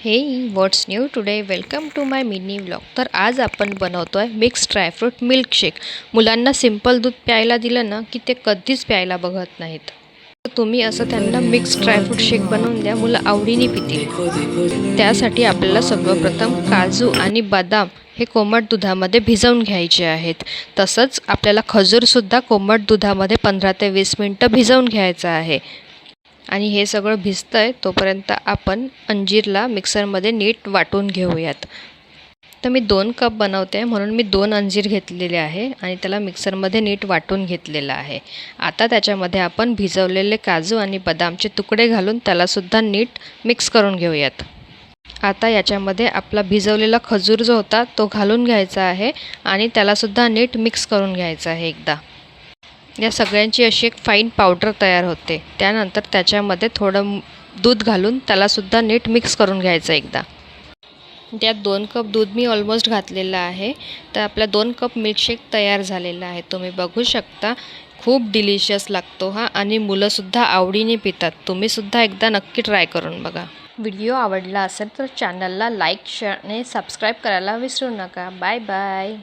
हे what's new today welcome to my mini vlog. तर आज आपण बनवतो आहे मिक्स ड्रायफ्रूट मिल्कशेक। मुलांना सिंपल दूध प्यायला दिलं ना की ते कधीच प्यायला बघत नाहीत। तर तुम्ही असं त्यांना मिक्स ड्रायफ्रूट शेक बनवून द्या, मुलं आवडीने पितील। त्यासाठी आपल्याला सर्वप्रथम काजू आणि बदाम हे कोमट दुधामध्ये भिजवून घ्यायचे आहेत। तसंच आपल्याला खजूरसुद्धा कोमट दुधामध्ये 15 ते 20 मिनिटं भिजवून घ्यायचं आहे। आणि हे सगळं भिजतंय तोपर्यंत आपण अंजीरला मिक्सरमध्ये नीट वाटून घेऊयात। तर मी 2 कप बनवते म्हणून मी 2 अंजीर घेतलेले आहे आणि त्याला मिक्सरमध्ये नीट वाटून घेतलेलं आहे। आता त्याच्यामध्ये आपण भिजवलेले काजू आणि बदामचे तुकडे घालून त्यालासुद्धा नीट मिक्स करून घेऊयात। आता याच्यामध्ये आपला भिजवलेला खजूर जो होता तो घालून घ्यायचा आहे आणि त्यालासुद्धा नीट मिक्स करून घ्यायचं आहे एकदा। या सगळ्यांची अशी एक फाईन पावडर तयार होते। त्यानंतर त्याच्यामध्ये थोडं दूध घालून त्यालासुद्धा नीट मिक्स करून घ्यायचं एकदा। त्यात 2 कप दूध मी ऑलमोस्ट घातलेलं आहे। तर आपला 2 कप मिल्कशेक तयार झालेला आहे। तुम्ही बघू शकता, खूप डिलिशियस लागतो हा आणि मुलंसुद्धा आवडीने पितात। तुम्हीसुद्धा एकदा नक्की ट्राय करून बघा। व्हिडिओ आवडला असेल तर चॅनलला लाईक, शेअर आणि सबस्क्राईब करायला विसरू नका। Bye bye.